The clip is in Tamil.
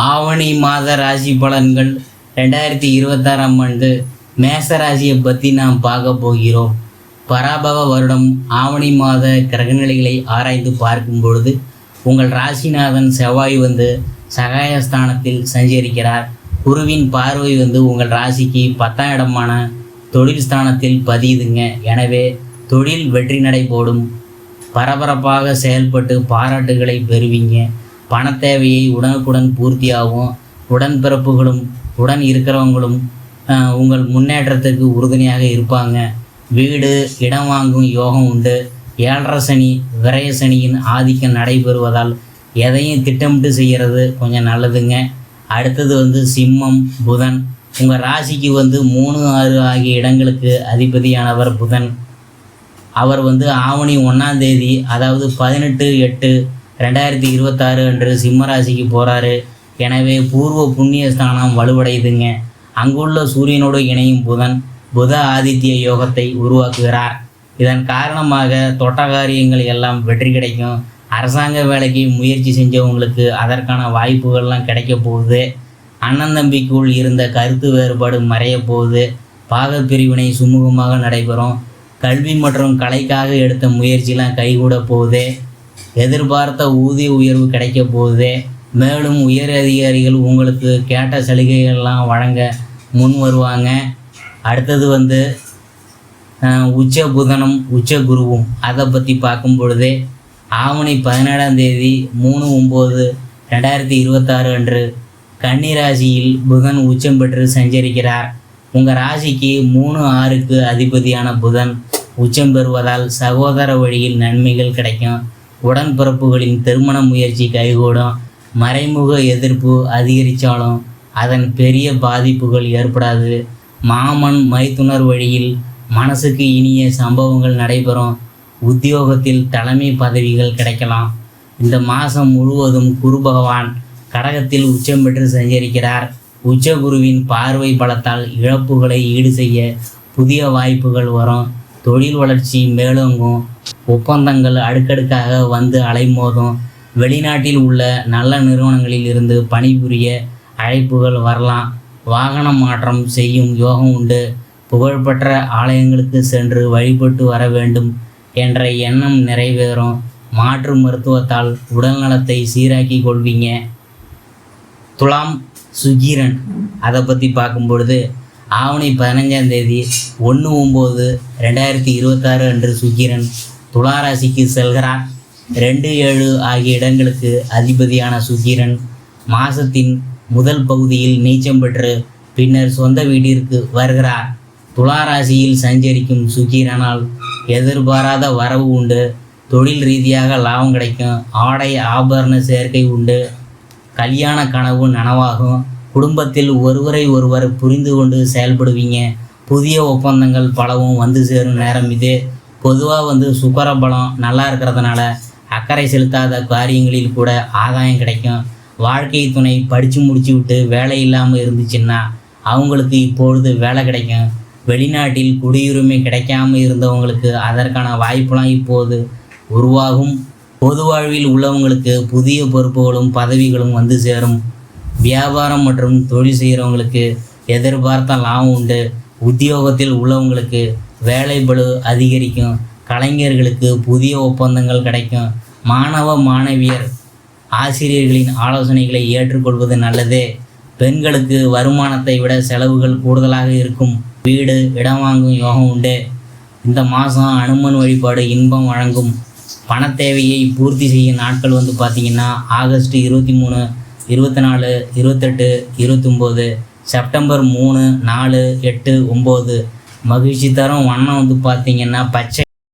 ஆவணி மாத ராசி பலன்கள் 2026ஆம் ஆண்டு மேச ராசியை பற்றி நாம் பார்க்க போகிறோம். பராபவ வருடம் ஆவணி மாத கிரகநிலைகளை ஆராய்ந்து பார்க்கும் பொழுது உங்கள் ராசிநாதன் செவ்வாய் சகாயஸ்தானத்தில் சஞ்சரிக்கிறார். குருவின் பார்வை உங்கள் ராசிக்கு 10ஆம் இடமான தொழில் ஸ்தானத்தில் பதியுதுங்க. எனவே தொழில் வெற்றி நடை போடும். பரபரப்பாக செயல்பட்டு பாராட்டுகளை பெறுவீங்க. பண தேவையை உடனுக்குடன் பூர்த்தியாகும். உடன்பிறப்புகளும் உடன் இருக்கிறவங்களும் உங்கள் முன்னேற்றத்துக்கு உறுதுணையாக இருப்பாங்க. வீடு இடம் வாங்கும் யோகம் உண்டு. 7.5 சனி விரய சனியின் ஆதிக்கம் நடைபெறுவதால் எதையும் திட்டமிட்டு செய்கிறது கொஞ்சம் நல்லதுங்க. அடுத்தது சிம்மம் புதன். உங்கள் ராசிக்கு 3, 6 ஆகிய இடங்களுக்கு அதிபதியானவர் புதன். அவர் ஆவணி 1ஆம் தேதி, அதாவது 18/8/2026 அன்று சிம்ம ராசிக்கு போகிறாரு. எனவே பூர்வ புண்ணிய ஸ்தானம் வலுவடையுதுங்க. அங்குள்ள சூரியனோடு இணையும் புத ஆதித்ய யோகத்தை உருவாக்குகிறார். இதன் காரணமாக தொட்ட காரியங்கள் எல்லாம் வெற்றி கிடைக்கும். அரசாங்க வேலைக்கு முயற்சி செஞ்சவங்களுக்கு அதற்கான வாய்ப்புகள்லாம் கிடைக்க போகுது. அண்ணன் தம்பிக்குள் இருந்த கருத்து வேறுபாடு மறைய போகுது. பாகப்பிரிவினை சுமூகமாக நடைபெறும். கல்வி மற்றும் கலைக்காக எடுத்த முயற்சிலாம் கைகூட போகுது. எதிர்பார்த்த ஊதிய உயர்வு கிடைக்க போகுது. மேலும் உயர் அதிகாரிகள் உங்களுக்கு கேட்ட சலுகைகள்லாம் வழங்க முன் வருவாங்க. அடுத்தது உச்ச புதனும் உச்ச குருவும். அதை பற்றி பார்க்கும் பொழுதே ஆவணி 17ஆம் தேதி 3/9/2026 அன்று கன்னி ராசியில் புதன் உச்சம் பெற்று சஞ்சரிக்கிறார். உங்கள் ராசிக்கு 3, 6க்கு அதிபதியான புதன் உச்சம் பெறுவதால் சகோதர வழியில் நன்மைகள் கிடைக்கும். உடன்பிறப்புகளின் திருமண முயற்சி கைகூடும். மறைமுக எதிர்ப்பு அதிகரித்தாலும் அதன் பெரிய பாதிப்புகள் ஏற்படாது. மாமன் மைத்துனர் வழியில் மனசுக்கு இனிய சம்பவங்கள் நடைபெறும். உத்தியோகத்தில் தலைமை பதவிகள் கிடைக்கலாம். இந்த மாதம் முழுவதும் குரு பகவான் கடகத்தில் உச்சம் பெற்று சஞ்சரிக்கிறார். உச்ச குருவின் பார்வை பலத்தால் இழப்புகளை ஈடு செய்ய புதிய வாய்ப்புகள் வரும். தொழில் வளர்ச்சி மேலோங்கும். ஒப்பந்தங்கள் அடுக்கடுக்காக அலைமோதும். வெளிநாட்டில் உள்ள நல்ல நிறுவனங்களில் இருந்து பணிபுரிய அழைப்புகள் வரலாம். வாகன மாற்றம் செய்யும் யோகம் உண்டு. புகழ்பெற்ற ஆலயங்களுக்கு சென்று வழிபட்டு வர வேண்டும் என்ற எண்ணம் நிறைவேறும். மாற்று மருத்துவத்தால் உடல் நலத்தை சீராக்கி கொள்வீங்க. துலாம் சுக்கிரன். அதை பற்றி பார்க்கும் பொழுது ஆவணி 15ஆம் தேதி 1/9/2026 அன்று சுக்கிரன் துலா ராசிக்கு செல்கிறார். 2, 7 ஆகிய இடங்களுக்கு அதிபதியான சுக்கிரன் மாதத்தின் முதல் பகுதியில் நீச்சம் பெற்று பின்னர் சொந்த வீட்டிற்கு வருகிறார். துலா ராசியில் சஞ்சரிக்கும் சுக்கிரனால் எதிர்பாராத வரவு உண்டு. தொழில் ரீதியாக லாபம் கிடைக்கும். ஆடை ஆபரண சேர்க்கை உண்டு. கல்யாண கனவு நனவாகும். குடும்பத்தில் ஒருவரை ஒருவர் புரிந்து கொண்டு செயல்படுவீங்க. புதிய ஒப்பந்தங்கள் பலவும் சேரும் நேரம் இது. பொதுவாக சுக்கர பலம் நல்லா இருக்கிறதுனால அக்கறை செலுத்தாத காரியங்களில் கூட ஆதாயம் கிடைக்கும். வாழ்க்கை துணை படித்து முடிச்சு விட்டு வேலை இல்லாமல் இருந்துச்சுன்னா அவங்களுக்கு இப்பொழுது வேலை கிடைக்கும். வெளிநாட்டில் குடியுரிமை கிடைக்காமல் இருந்தவங்களுக்கு அதற்கான வாய்ப்பெலாம் இப்போது உருவாகும். பொது வாழ்வில் உள்ளவங்களுக்கு புதிய பொறுப்புகளும் பதவிகளும் சேரும். வியாபாரம் மற்றும் தொழில் செய்கிறவங்களுக்கு எதிர்பார்த்த லாபம் உண்டு. உத்தியோகத்தில் உள்ளவங்களுக்கு வேலை பளு அதிகரிக்கும். கலைஞர்களுக்கு புதிய ஒப்பந்தங்கள் கிடைக்கும். மாணவ மாணவியர் ஆசிரியர்களின் ஆலோசனைகளை ஏற்றுக்கொள்வது நல்லது. பெண்களுக்கு வருமானத்தை விட செலவுகள் கூடுதலாக இருக்கும். வீடு இடம் வாங்கும் யோகம் உண்டு. இந்த மாதம் அனுமன் வழிபாடு இன்பம் வழங்கும். பண தேவையை பூர்த்தி செய்யும் நாட்கள் பார்த்திங்கன்னா ஆகஸ்ட் 23, 24, 28, 29, செப்டம்பர் 3, 4, 8, 9. மகிழ்ச்சி தரும் வண்ணம் பார்த்திங்கன்னா பச்சை